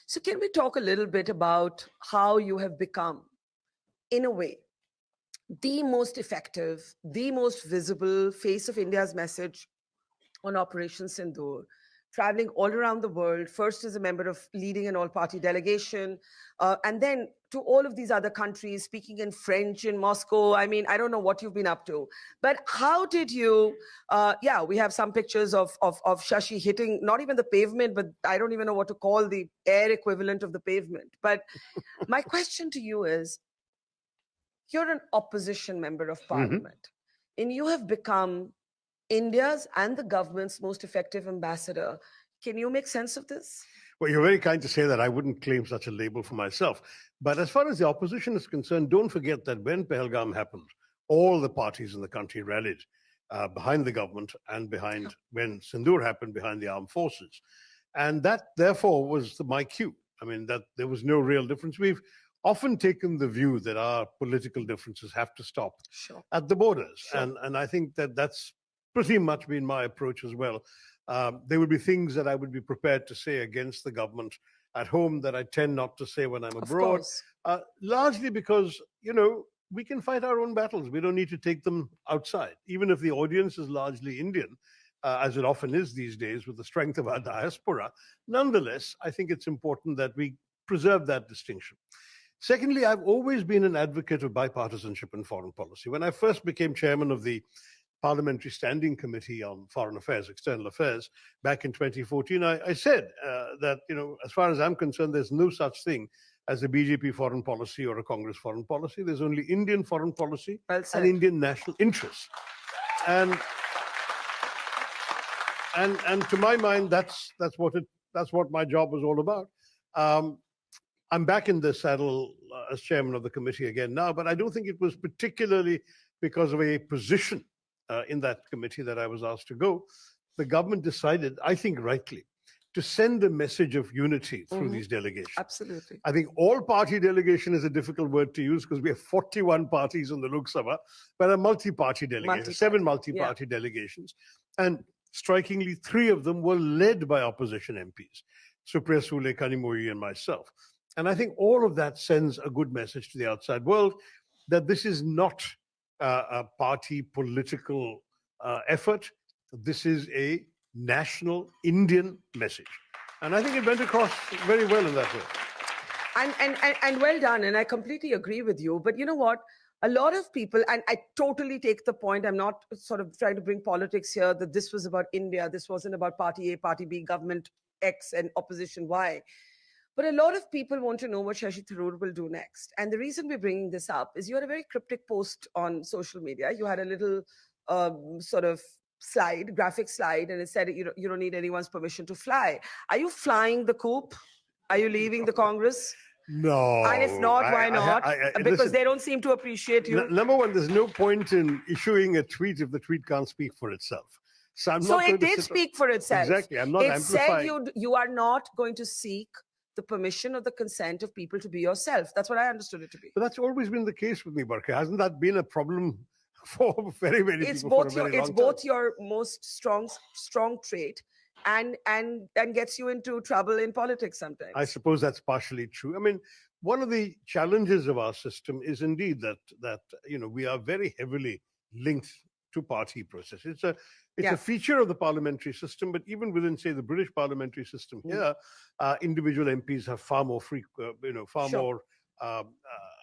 So can we talk a little bit about how you have become, in a way, the most effective, the most visible face of India's message on Operation Sindoor, traveling all around the world, first as a member of leading an all-party delegation, and then to all of these other countries, speaking in French in Moscow. I mean, I don't know what you've been up to, but how did you, yeah, we have some pictures of Shashi hitting, not even the pavement, but I don't even know what to call the air equivalent of the pavement. But my question to you is, you're an opposition member of parliament, and you have become India's and the government's most effective ambassador. Can you make sense of this? Well, you're very kind to say that. I wouldn't claim such a label for myself. But as far as the opposition is concerned, don't forget that when Pahalgam happened, all the parties in the country rallied behind the government and behind, when Sindoor happened, behind the armed forces. And that, therefore, was my cue. I mean, that there was no real difference. We've often taken the view that our political differences have to stop at the borders. And I think that that's pretty much been my approach as well. There would be things that I would be prepared to say against the government at home that I tend not to say when I'm abroad, largely because, we can fight our own battles. We don't need to take them outside. Even if the audience is largely Indian, as it often is these days with the strength of our diaspora, nonetheless, I think it's important that we preserve that distinction. Secondly, I've always been an advocate of bipartisanship in foreign policy. When I first became chairman of the Parliamentary Standing Committee on Foreign Affairs, External Affairs, back in 2014, I said that, as far as I'm concerned, there's no such thing as a BJP foreign policy or a Congress foreign policy. There's only Indian foreign policy and Indian national interests. And to my mind, that's what my job was all about. I'm back in the saddle as chairman of the committee again now, but I don't think it was particularly because of a position in that committee that I was asked to go. The government decided, I think rightly, to send a message of unity through these delegations. Absolutely. I think all-party delegation is a difficult word to use because we have 41 parties in the Lok Sabha, but a multi-party delegation, 7 multi-party delegations. And strikingly, 3 of them were led by opposition MPs, Supriya Sule, Kanimoyi, and myself. And I think all of that sends a good message to the outside world that this is not a party political effort. This is a national Indian message. And I think it went across very well in that way. And well done. And I completely agree with you. But you know what? A lot of people, and I totally take the point, I'm not sort of trying to bring politics here, that this was about India. This wasn't about party A, party B, government X and opposition Y. But a lot of people want to know what Shashi Tharoor will do next. And the reason we're bringing this up is you had a very cryptic post on social media. You had a little sort of slide, graphic slide, and it said you don't need anyone's permission to fly. Are you flying the coop? Are you leaving the Congress? No. And if not, why not? Because listen, they don't seem to appreciate you. Number one, there's no point in issuing a tweet if the tweet can't speak for itself. So it did speak for itself. Exactly. I'm not amplifying. It said you are not going to seek the permission or the consent of people to be yourself. That's what I understood it to be. But that's always been the case with me, Barkha. Hasn't that been a problem for very many people for a very long time? It's both your most strong trait and gets you into trouble in politics sometimes. I suppose that's partially true. I mean, one of the challenges of our system is indeed that we are very heavily linked to party process. It's a feature of the parliamentary system, but even within, say, the British parliamentary system here, individual MPs have far more more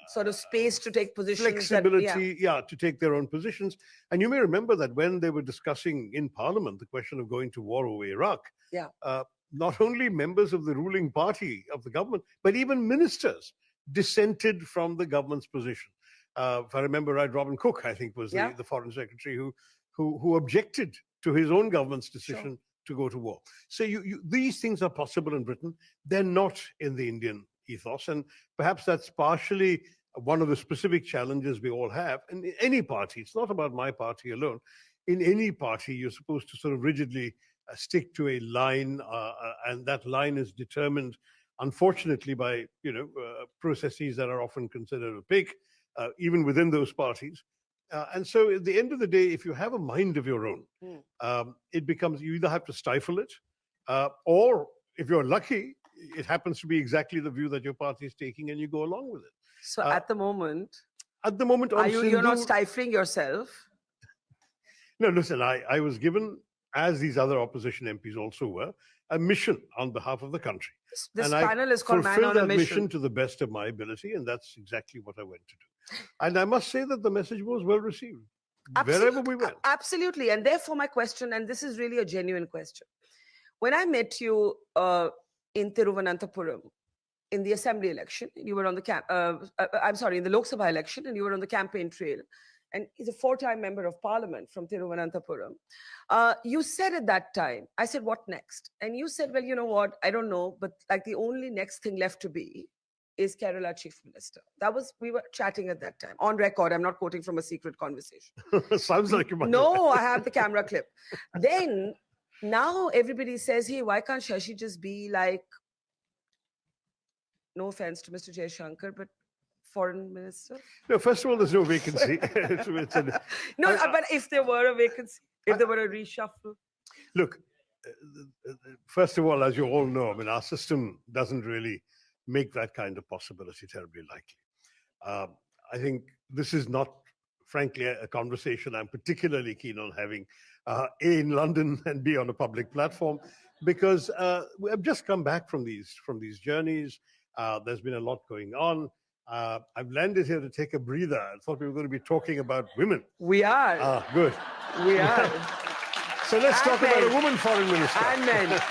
sort of space to take positions. Flexibility, to take their own positions. And you may remember that when they were discussing in Parliament the question of going to war over Iraq, not only members of the ruling party of the government, but even ministers dissented from the government's position. If I remember right, Robin Cook, I think, was the foreign secretary who objected to his own government's decision to go to war. So these things are possible in Britain. They're not in the Indian ethos. And perhaps that's partially one of the specific challenges we all have. And in any party, it's not about my party alone. In any party, you're supposed to sort of rigidly stick to a line, and that line is determined, unfortunately, by processes that are often considered opaque, even within those parties. And so at the end of the day, if you have a mind of your own, it becomes, you either have to stifle it, or if you're lucky, it happens to be exactly the view that your party is taking, and you go along with it. So Uh, at the moment, At the moment, on you're not Sindhu, stifling yourself? no, listen, I was given, as these other opposition MPs also were, a mission on behalf of the country. This And I panel is called Man fulfilled on a that Mission. to the best of my ability, and that's exactly what I went to do. And I must say that the message was well received wherever we went. Absolutely. And therefore, my question, and this is really a genuine question. When I met you in Thiruvananthapuram in the assembly election, you were on the in the Lok Sabha election, and you were on the campaign trail. And he's a 4-time member of parliament from Thiruvananthapuram. You said at that time, I said, what next? And you said, well, you know what? I don't know, but like the only next thing left to be is Kerala Chief Minister. We were chatting at that time, on record. I'm not quoting from a secret conversation. Sounds like you might. No, I have the camera clip. Then, now everybody says, hey, why can't Shashi just be like, no offense to Mr. Jaishankar, but foreign minister? No, first of all, there's no vacancy. But if there were a vacancy, if there were a reshuffle. Look, first of all, as you all know, I mean, our system doesn't really make that kind of possibility terribly likely. I think this is not, frankly, a conversation I'm particularly keen on having, A, in London, and B, on a public platform, because we have just come back from these journeys. There's been a lot going on. I've landed here to take a breather. I thought we were going to be talking about women. We are. Good. We are. So let's talk about a woman foreign minister. And men.